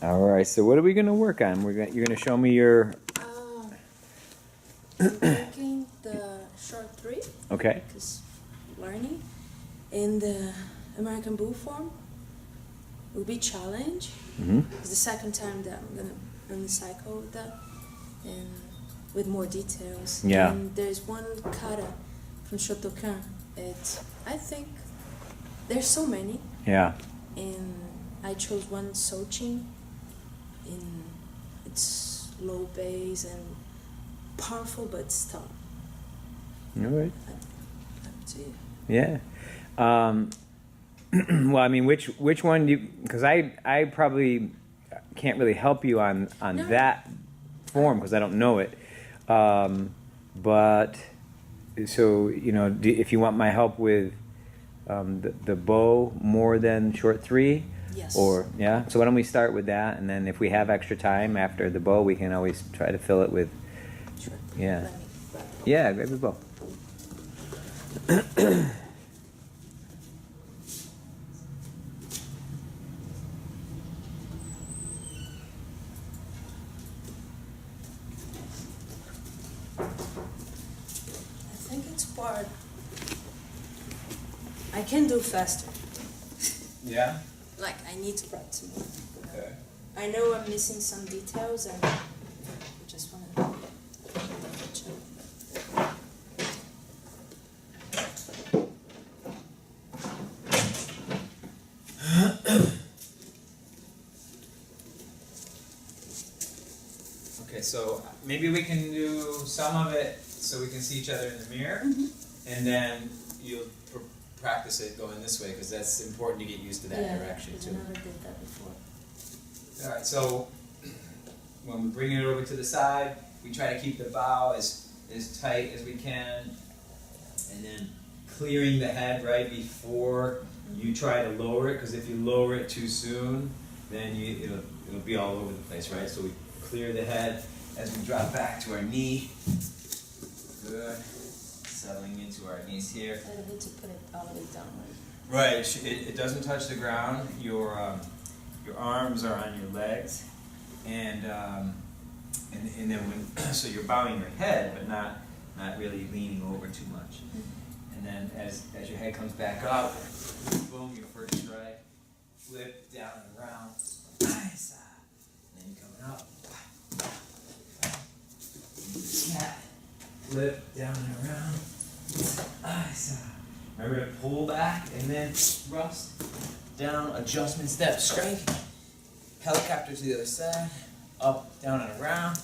All right, so what are we going to work on? You're going to show me your... I'm working the short 3. Okay. Because learning in the American Bull form will be challenge. It's the second time that I'm going to run the cycle with that and with more details. Yeah. And there's one kata from Shotokan. I think there's so many. Yeah. And I chose one Sochin. In it's low bass and powerful but tough. All right. Up to you. Yeah. Well, I mean, which one do you... Because I probably can't really help you on No. that form because I don't know it. But, so, you know, if you want my help with the bow more than short 3... Yes. Or, yeah? So why don't we start with that, and then if we have extra time after the bow, we can always try to fill it with... Sure. Yeah. Let me grab it. Yeah, grab the bow. I think it's part. I can do faster. Yeah? Like, I need to practice more. Okay. I know I'm missing some details and I just want to check. Okay, so maybe we can do some of it so we can see each other in the mirror, and then you'll practice it going this way because that's important to get used to that direction too. I never did that before. All right, so when we bring it over to the side, we try to keep the bow as tight as we can, and then clearing the head right before you try to lower it, because if you lower it too soon, then it'll be all over the place, right? So we clear the head as we drop back to our knee. Good. Settling into our knees here. I need to put it all the way down. Right. It doesn't touch the ground. Your arms are on your legs, and then when so you're bowing your head, but not really leaning over too much. And then as your head comes back up, boom, your first strike, flip down and around, nice, and then you're coming up, snap, flip down and around, nice. Remember to pull back and then thrust down, adjustment step, strike, helicopter to the other side, up, down and around.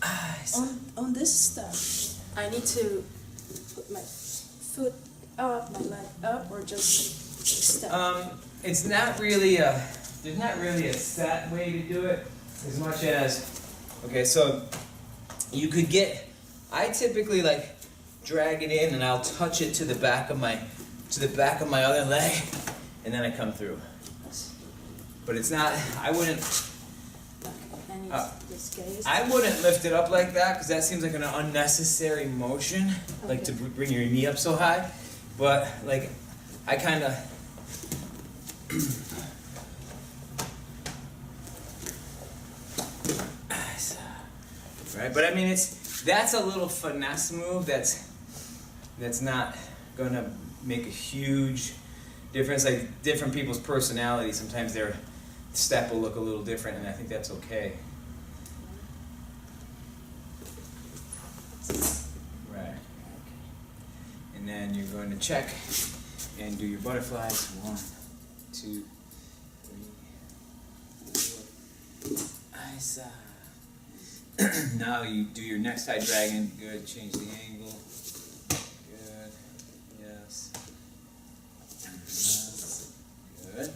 Nice. On this stuff, I need to put my foot up, my leg up, or just step? It's not really there's not really a set way to do it, as much as, okay, so you could I typically like drag it in and I'll touch it to the back of my other leg, and then I come through. But it's not, I wouldn't lift it up like that, because that seems like an unnecessary motion, like to bring your knee up so high. But like, I kind of, right? But I mean, that's a little finesse move. That's not gonna make a huge difference. Like different people's personalities, sometimes their step will look a little different, and I think that's okay. Right. And then you're going to check and do your butterflies. 1, 2, 3, 4. Nice. Now you do your next side dragon. Good. Change the angle. Good. Yes. Good.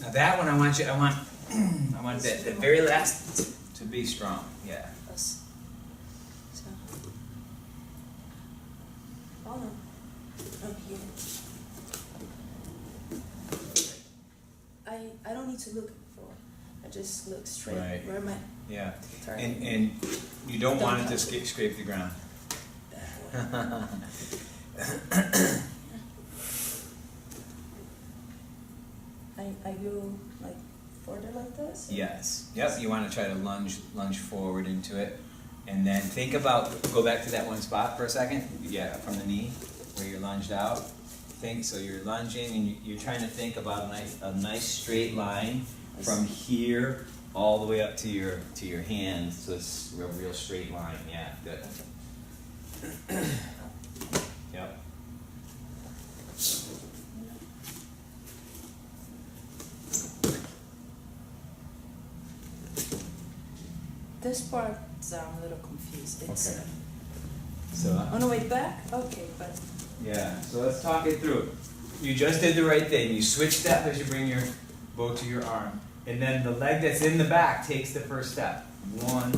Now that one, I want the very last to be strong. Yeah. So, oh no, I'm here. I don't need to look for. I just look straight. Right. Where am I? Yeah. Turning. And you don't want it to scrape the ground. I go like further like this? Yes. Yep. You want to try to lunge forward into it, and then think about. Go back to that one spot for a second. Yeah, from the knee where you're lunged out. Think so. You're lunging, and you're trying to think about a nice straight line from here all the way up to your hands. So it's a real straight line. Yeah. Good. Yep. This part, I'm a little confused. It's Okay. So. on the way back? Okay, but... Yeah, so let's talk it through. You just did the right thing. You switch step as you bring your bow to your arm. And then the leg that's in the back takes the first step. 1,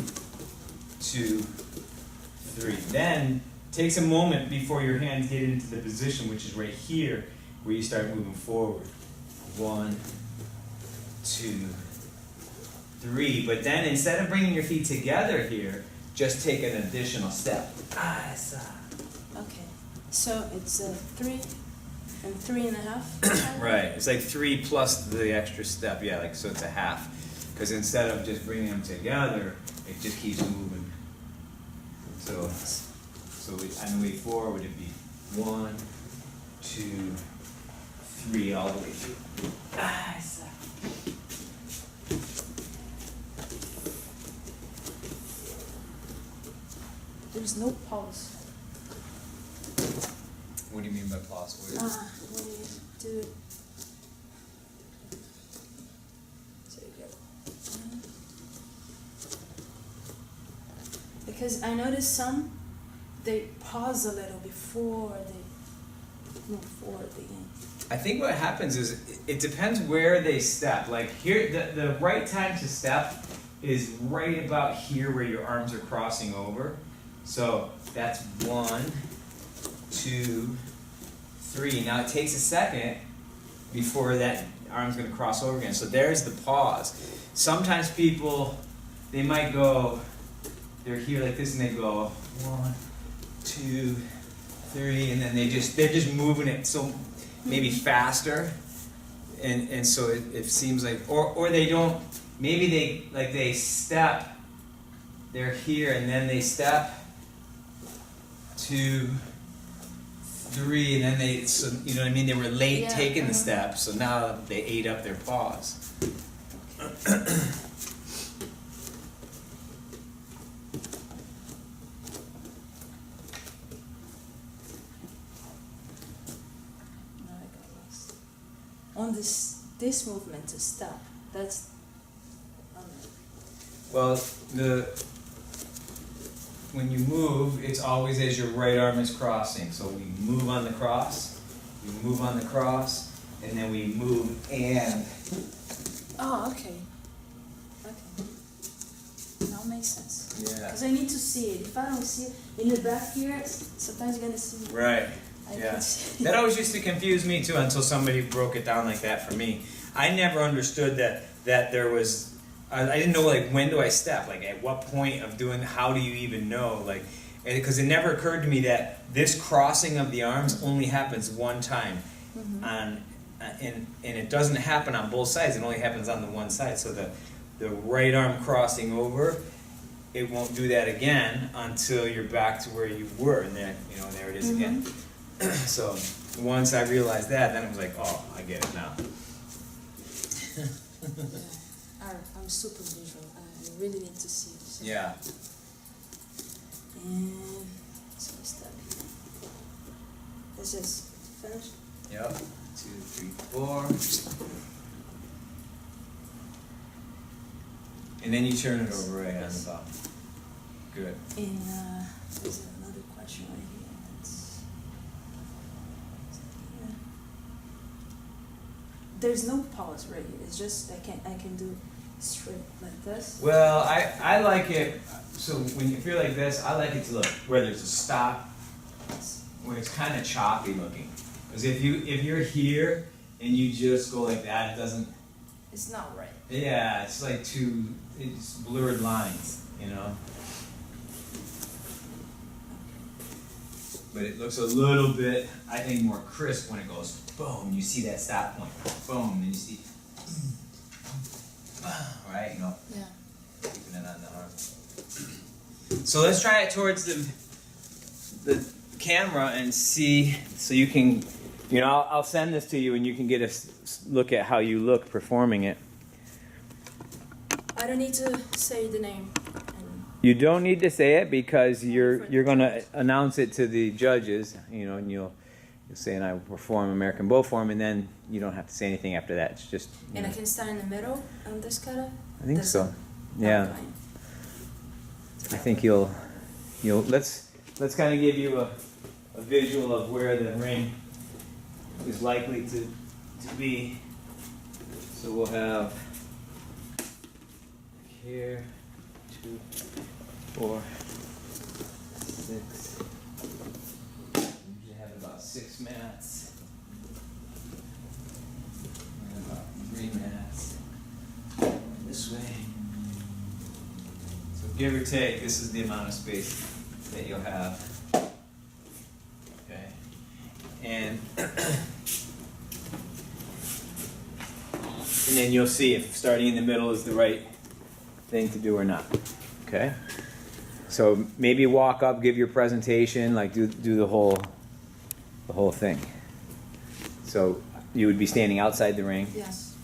2, 3. Then takes a moment before your hands get into the position, which is right here, where you start moving forward. 1, 2, 3. But then instead of bringing your feet together here, just take an additional step. Okay, so it's 3 and 3.5? Right, it's like 3 plus the extra step, yeah, like so it's a half. Because instead of just bringing them together, it just keeps moving. So on the way forward, it'd be 1, 2, 3, all the way through. There's no pause. What do you mean by pause? When you do it. So you go. Because I noticed some, they pause a little before they move forward again. I think what happens is it depends where they step. Like here, the right time to step is right about here where your arms are crossing over. So that's 1, 2, 3. Now it takes a second before that arm's going to cross over again. So there's the pause. Sometimes people, they might go, they're here like this and they go 1, 2, 3, and then they're just moving it so maybe faster, and so it seems like, or they don't, maybe they step, they're here and then they step 2, 3, and then they, so you know what I mean, they were late taking the step, so now they ate up their pause. On this movement to stop, that's well, when you move, it's always as your right arm is crossing. So we move on the cross, we move on the cross, and then we move and. Oh, okay. Now makes sense. Yeah. Because I need to see it. If I don't see it in the back here, sometimes you're gonna see it. Right. I Yeah. can see That always used to confuse me too until somebody broke it down like that for me. I never understood that there was. I didn't know, like, when do I step? Like, at what point of doing, how do you even know? Like, because it never occurred to me that this crossing of the arms only happens one time. Mm-hmm. And it doesn't happen on both sides, it only happens on the one side. So the right arm crossing over, it won't do that again until you're back to where you were, and then, you know, there it is again. So once I realized that, then it was like, oh, I get it now. I'm super visual. I really need to see it. So. Yeah. And so I step here. This is finished. Yep. 2, 3, 4. And then you turn it over right on the top. Good. And there's another question right here. Yeah. There's no pause right here. It's just I can do straight like this. Well, I like it, so if you're like this, I like it to look where there's a stop, where it's kind of choppy looking. Because if you're here and you just go like that, it doesn't. It's not right. Yeah, it's like it's blurred lines, you know. but it looks a little bit, I think, more crisp when it goes boom. You see that stop point, boom, and you see, right? You know, Yeah. keeping it on the arm. So let's try it towards the camera and see. So you can, you know, I'll send this to you, and you can get a look at how you look performing it. I don't need to say the name. You don't need to say it because you're going to announce it to the judges, you know, and you'll say, and I perform American bow form, and then you don't have to say anything after that. It's just. And I can stand in the middle on this kata? I think so. Yeah. I think you'll let's kind of give you a visual of where the ring is likely to be. So we'll have here 2, 4, 6. Usually have about 6 mats. And about 3 mats. This way. So give or take, this is the amount of space that you'll have. Okay. And and then you'll see if starting in the middle is the right thing to do or not. Okay? So maybe walk up, give your presentation, like do the whole thing. So you would be standing outside the ring. Yes.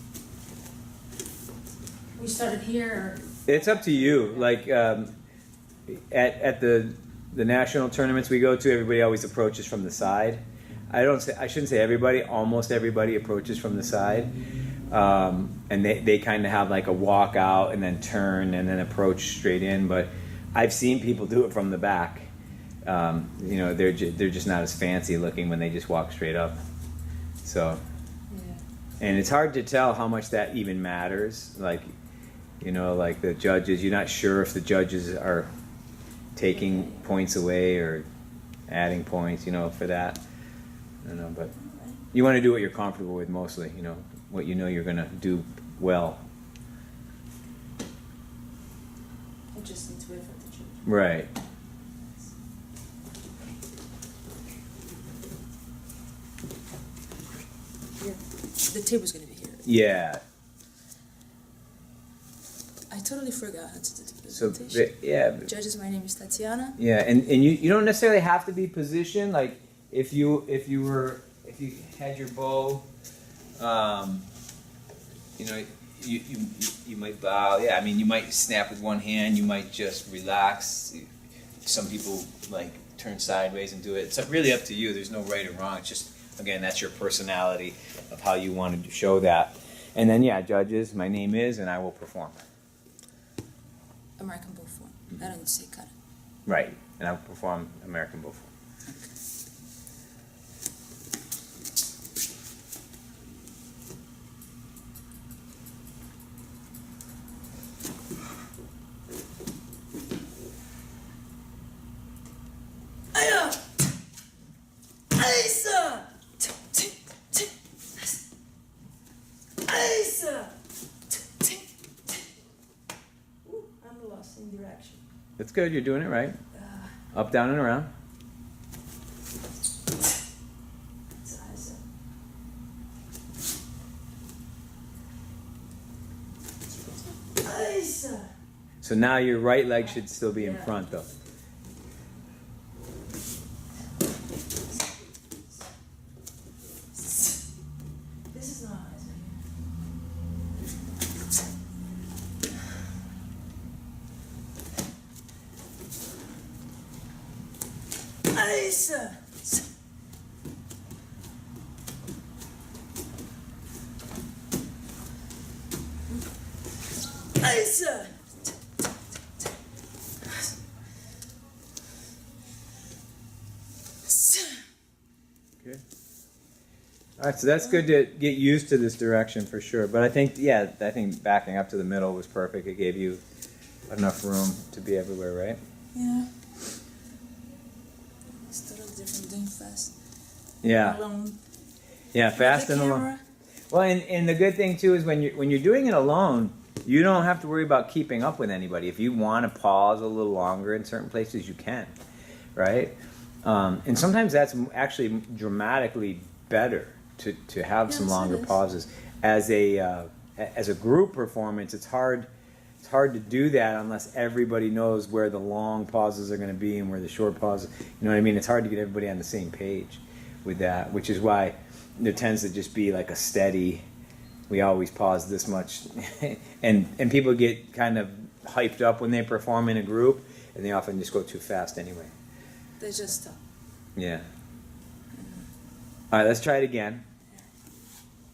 We started here. It's up to you. Like at the national tournaments we go to, everybody always approaches from the side. I shouldn't say everybody. Almost everybody approaches from the side, and they kind of have like a walk out and then turn and then approach straight in. But I've seen people do it from the back. You know, they're just not as fancy looking when they just walk straight up. So, and it's hard to tell how much that even matters. Like, you know, like the judges, you're not sure if the judges are taking points away or adding points, you know, for that. I don't know, but you want to do what you're comfortable with mostly, you know, what you know you're going to do well. I just need to wait for the judge. Right. Yeah. The table's going to be here. Yeah. I totally forgot how to do the So, presentation. yeah. Judges, my name is Tatiana. Yeah, and you don't necessarily have to be positioned. Like if you had your bow, you know, you might bow. Yeah, I mean, you might snap with one hand. You might just relax. Some people like turn sideways and do it. It's really up to you. There's no right or wrong. It's just, again, that's your personality of how you wanted to show that. And then yeah, judges, my name is, and I will perform. American bow form. I don't need to say kata. Right, and I will perform American bow form. I'm lost in direction. That's good. You're doing it right. Up, down, and around. So now your right leg should still be in front, though. This is not Aisa! Aisa! Okay. All right, so that's good to get used to this direction for sure. But I think, yeah, I think backing up to the middle was perfect. It gave you enough room to be everywhere, right? Yeah. It's totally different doing fast. Yeah. Alone. Yeah, fast and alone. Camera. Well, and the good thing too is when you're doing it alone, you don't have to worry about keeping up with anybody. If you want to pause a little longer in certain places, you can, right? And sometimes that's actually dramatically better to have some Yes, longer it is. pauses. As a group performance, it's hard to do that unless everybody knows where the long pauses are going to be and where the short pauses. You know what I mean? It's hard to get everybody on the same page with that, which is why there tends to just be like a steady. We always pause this much, and people get kind of hyped up when they perform in a group, and they often just go too fast anyway. They just stop. Yeah. All right, let's try it again.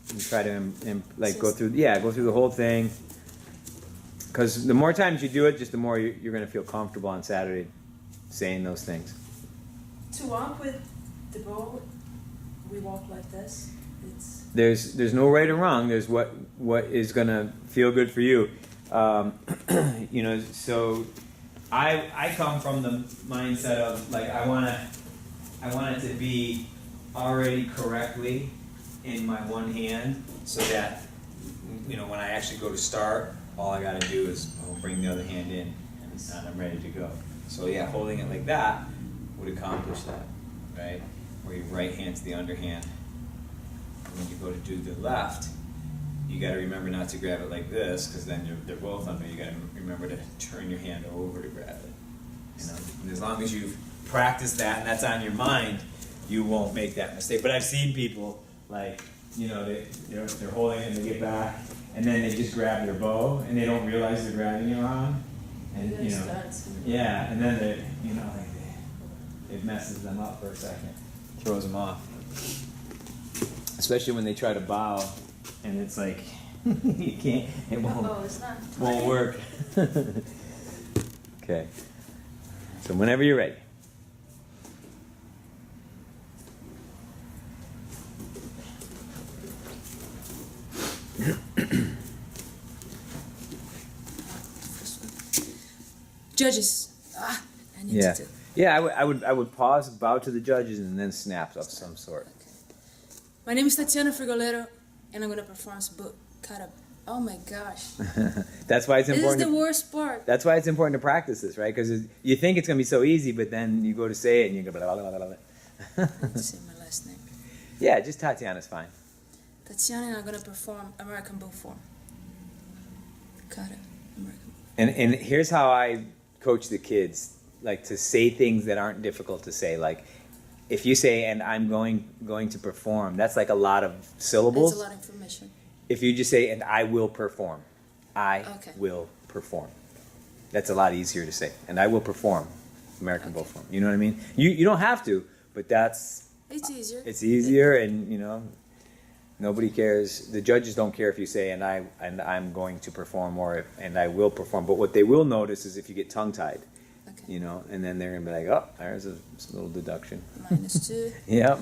And try to go through the whole thing. Because the more times you do it, just the more you're going to feel comfortable on Saturday saying those things. To walk with the bow, we walk like this. There's no right or wrong. There's what is going to feel good for you. You know, so I come from the mindset of like I want it to be already correctly in my one hand, so that you know when I actually go to start, all I got to do is bring the other hand in, and I'm ready to go. So yeah, holding it like that would accomplish that, right? Where your right hand's the underhand. When you go to do the left, you got to remember not to grab it like this, because then they're both under. You got to remember to turn your hand over to grab it. You know, and as long as you've practiced that and that's on your mind, you won't make that mistake. But I've seen people like, you know, they're holding it and they get back, and then they just grab their bow and they don't realize they're grabbing it wrong, and you know, yeah, and then they, you know, like it messes them up for a second, throws them off. Especially when they try to bow, and it's like you can't. It won't work. Okay. So whenever you're ready. Judges. I need to do. Yeah, I would pause, bow to the judges, and then snaps of some sort. Okay. My name is Tatiana Oct9, and I'm gonna perform kata. Oh my gosh. That's why it's important. This is the worst part. That's why it's important to practice this, right? Because you think it's gonna be so easy, but then you go to say it and you go blah blah blah blah. I need to say my last name. Yeah, just Tatiana's fine. Tatiana and I'm gonna perform American Bull form. Kata, American Bull. And here's how I coach the kids, like to say things that aren't difficult to say. Like if you say "and I'm going to perform," that's like a lot of syllables. That's a lot of information. If you just say "and I will perform," will perform. That's a lot easier to say. And I will perform American Bull form. You know what I mean? You don't have to, but it's easier. It's easier, and you know, nobody cares. The judges don't care if you say "and I'm going to perform" or "and I will perform." But what they will notice is if you get tongue-tied, you know, and then they're gonna be like, "Oh, there's a little deduction." -2. Yep.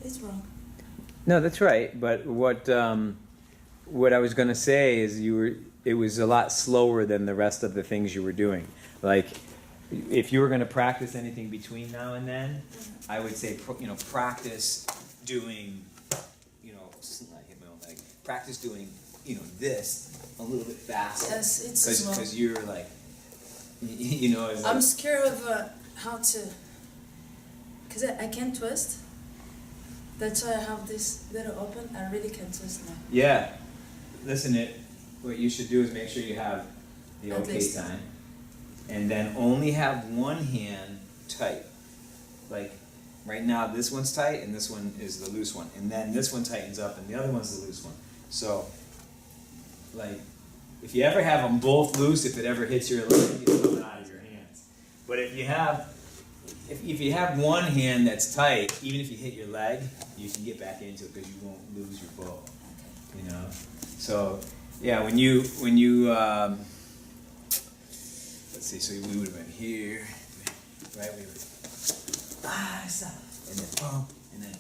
It's wrong. No, that's right. But what I was going to say is it was a lot slower than the rest of the things you were doing. Like, if you were going to practice anything between now and then, I would say, practice doing, I hit my own leg. Practice doing, this a little bit faster. Yes, it's slow. Because you're like, it's I'm like, scared of how to, because I can't twist. That's why I have this little open. I really can't twist now. Yeah. Listen, what you should do is make sure you have the At okay least. time. And then only have one hand tight. Like, right now this one's tight and this one is the loose one. And then this one tightens up and the other one's the loose one. So, like, if you ever have them both loose, if it ever hits your leg, it's coming out of your hands. But if you have one hand that's tight, even if you hit your leg, you can get back into it because you won't lose your bow. So yeah, when you let's see, so we would have been here, right? We would stop. and then bump, and then.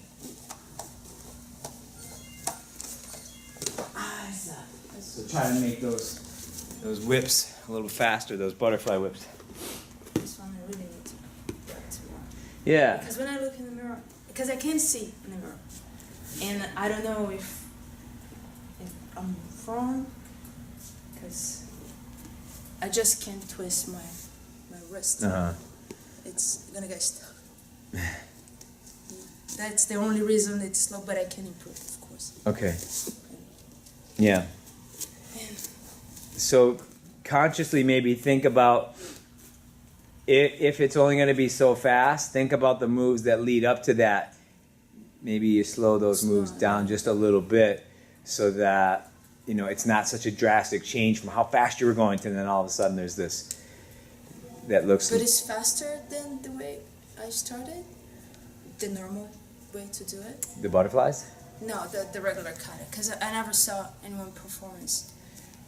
So try to make those whips a little faster, those butterfly whips. This one I really need to practice more. Yeah. Because when I look in the mirror, because I can't see in the mirror, and I don't know if I'm wrong, because I just can't twist my wrist. Uh-huh. It's gonna get stuck. That's the only reason it's slow, but I can improve, of course. Okay. Yeah. So consciously maybe think about if it's only going to be so fast, think about the moves that lead up to that. Maybe you slow those moves down just a little bit so that, you know, it's not such a drastic change from how fast you were going to, and then all of a sudden there's this that looks... But it's faster than the way I started? The normal way to do it? The butterflies? No, the regular kata, because I never saw anyone performance.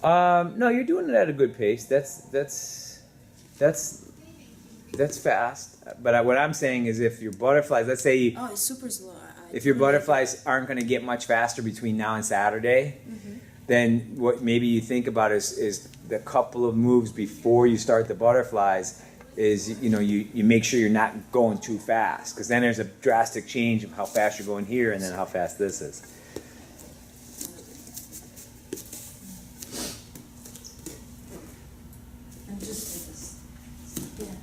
No, you're doing it at a good pace. That's fast. But what I'm saying is, if your butterflies, let's say Oh, it's super slow. if your butterflies aren't going to get much faster between now and Saturday, then what maybe you think about is the couple of moves before you start the butterflies is, you know, you make sure you're not going too fast, because then there's a drastic change of how fast you're going here and then how fast this is. And just like this. Yeah.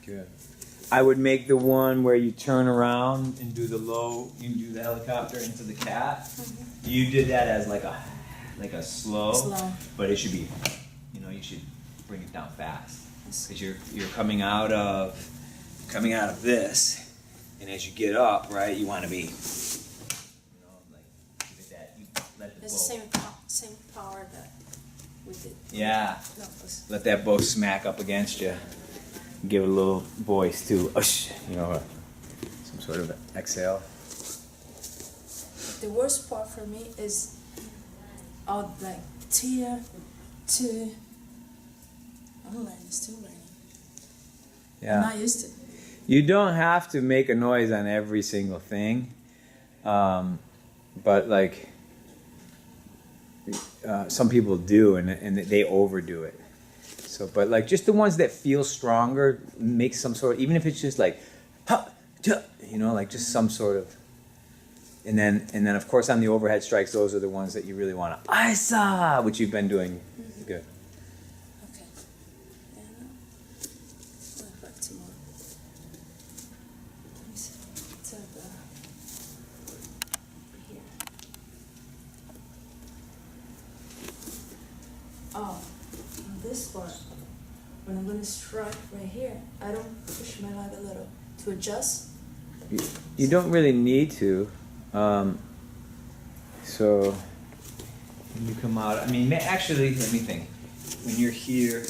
Good. I would make the one where you turn around and do the helicopter into the cat. You did that as like a slow, but it should be, you know, you should bring it down fast, because you're coming out of this, and as you get up, right, you want to be, you know, like give it that, you let the It's bow. the same power that we did. Yeah. No, Let that bow smack up against you. Give it a little voice too, you know, some sort of exhale. the worst part for me is all like tier to. I'm learning, still learning. Yeah. I'm not used to it. You don't have to make a noise on every single thing, but like some people do, and they overdo it. So, but like just the ones that feel stronger, make some sort of, even if it's just like, ha, ja, you know, like just some sort of, and then of course on the overhead strikes, those are the ones that you really want to, I saw, which you've been doing good. Okay. Yeah, no. I'll back to more. Let me see. To here. Oh, on this part, when I'm gonna strike right here, I don't push my leg a little to adjust. You don't really need to. So when you come out, I mean, actually, let me think. When you're here,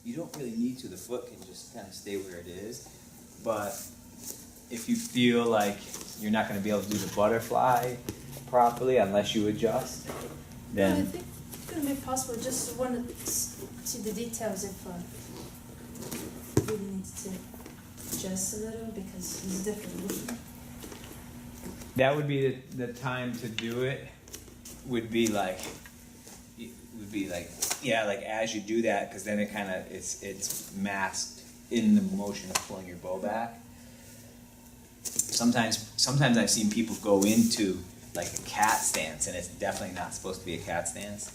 you don't really need to. The foot can just kind of stay where it is. But if you feel like you're not going to be able to do the butterfly properly unless you adjust, then... No, I think it's gonna be possible. Just want to see the details if really needs to adjust a little because it's different. That would be the time to do it. Would be like yeah, like as you do that, because then it kind of it's masked in the motion of pulling your bow back. Sometimes I've seen people go into like a cat stance, and it's definitely not supposed to be a cat stance.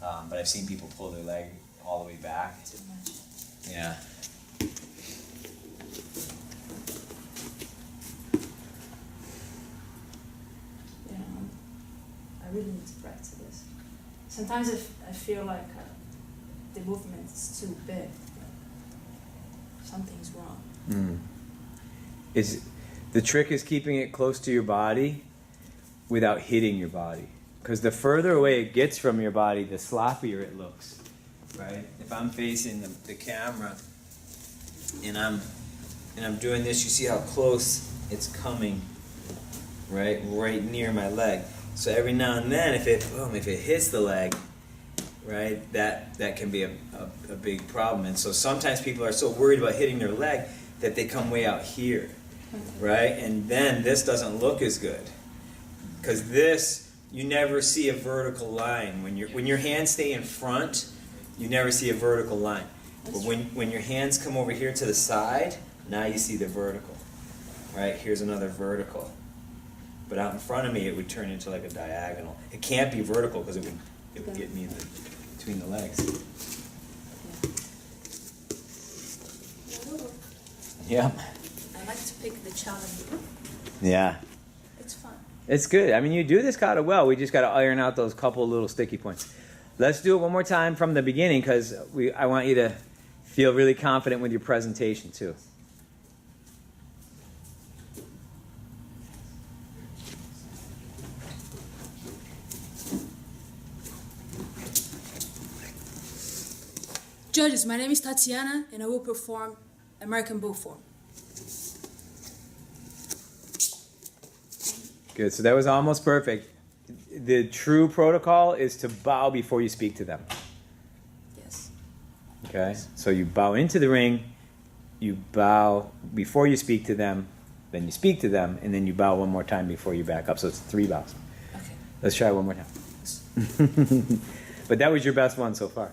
But I've seen people pull their leg all the way back. Too much. Yeah. I really need to practice this. Sometimes I feel like the movement is too big. something's wrong. The trick is keeping it close to your body without hitting your body. Because the further away it gets from your body, the sloppier it looks, right? If I'm facing the camera and I'm doing this, you see how close it's coming, right near my leg. So every now and then, if it hits the leg, right, that can be a big problem. And so sometimes people are so worried about hitting their leg that they come way out here, right? And then this doesn't look as good, because this, you never see a vertical line. When your hands stay in front, you never see a vertical line. But when your hands come over here to the side, now you see the vertical. Right? Here's another vertical. But out in front of me, it would turn into like a diagonal. It can't be vertical because it would get me between the legs. Yeah. I like to pick the challenge. Yeah. It's fun. It's good. I mean, you do this kind of well. We just got to iron out those couple little sticky points. Let's do it one more time from the beginning, because I want you to feel really confident with your presentation too. Judges, my name is Tatiana, and I will perform American Bull Form. Good. So that was almost perfect. The true protocol is to bow before you speak to them. Yes. Okay? So you bow into the ring, you bow before you speak to them, then you speak to them, and then you bow one more time before you back up. So it's 3 bows. Okay. Let's try it one more time. But that was your best one so far.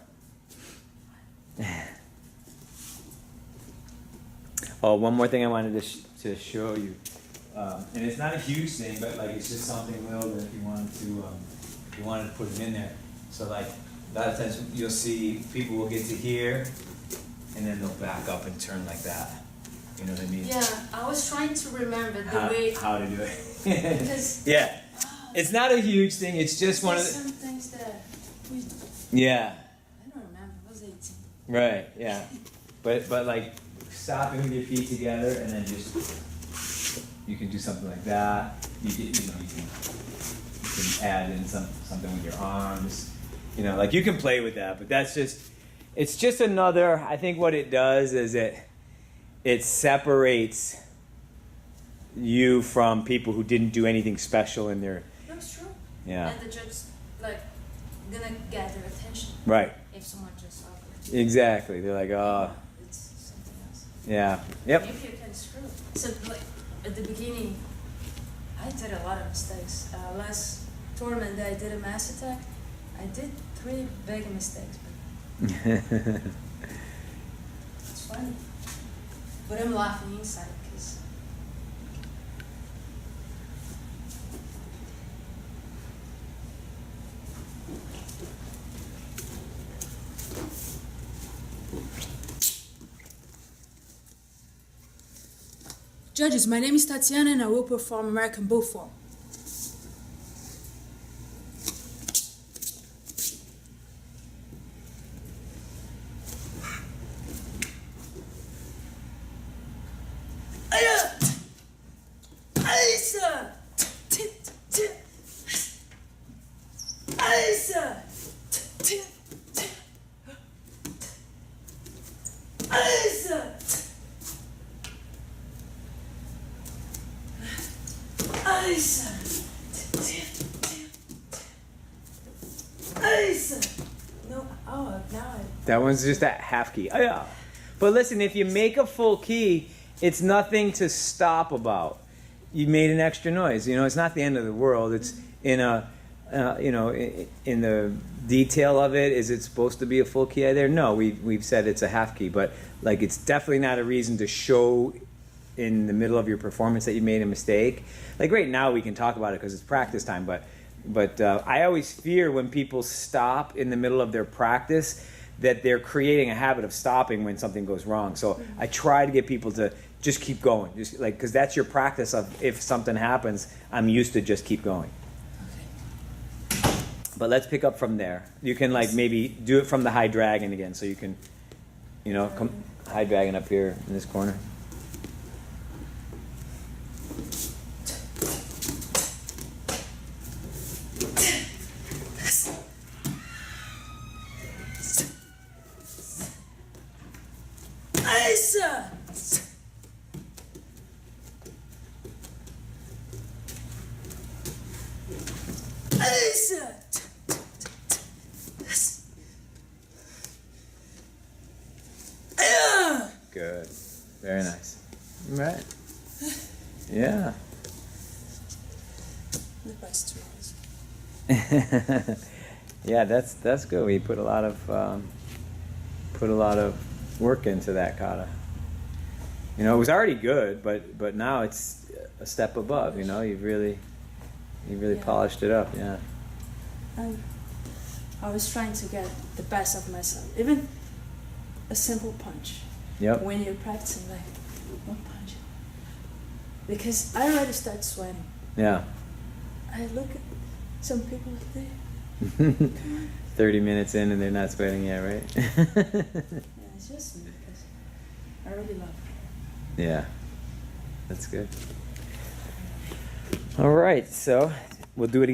Oh, one more thing I wanted to show you. And it's not a huge thing, but like it's just something little that if you wanted to put it in there. So like a lot of times you'll see people will get to here, and then they'll back up and turn like that. You know what I mean? Yeah, I was trying to remember the way how to do it. because Yeah, it's not a huge thing. It's just one of the. some things that we. Yeah. I don't remember. I was 18. Right. Yeah. But like stopping with your feet together, and then just. You can do something like that. You can add in something with your arms. You know, like you can play with that, but it's just another. I think what it does is it separates you from people who didn't do anything special in their. That's true. Yeah. And the judge gonna get their attention. Right. If someone just offers. Exactly. They're like, oh. It's something else. Yeah. Yep. Maybe you can screw. So like. At the beginning, I did a lot of mistakes. Last tournament that I did a mass attack, I did 3 big mistakes. But it's funny. But I'm laughing inside because Judges, my name is Tatiana, and I will perform American Bull Form. No, oh, now That one's just that half key. Oh, yeah. But listen, if you make a full key, it's nothing to stop about. You made an extra noise. You know, it's not the end of the world. It's in a, in the detail of it. Is it supposed to be a full key there? No, we've said it's a half key. But like, it's definitely not a reason to show in the middle of your performance that you made a mistake. Like right now, we can talk about it because it's practice time. But I always fear when people stop in the middle of their practice that they're creating a habit of stopping when something goes wrong. So I try to get people to just keep going, just like, because that's your practice of if something happens, I'm used to just keep going. Okay. But let's pick up from there. You can like maybe do it from the high dragon again, so you can, come hide dragon up here in this corner. Lisa! Lisa! Good. Very nice. Right. Yeah. The best ones. Yeah, that's good. We put a lot of work into that kata. You know, it was already good, but now it's a step above. You know, you've really Yeah. polished it up. Yeah. And I was trying to get the best of myself. Even a simple punch. Yep. When you're practicing, like, one punch. Because I already start sweating. Yeah. I look at some people there. 30 minutes in and they're not sweating yet, right? Yeah, it's just me because I really love it. Yeah. That's good. All right, so we'll do it again.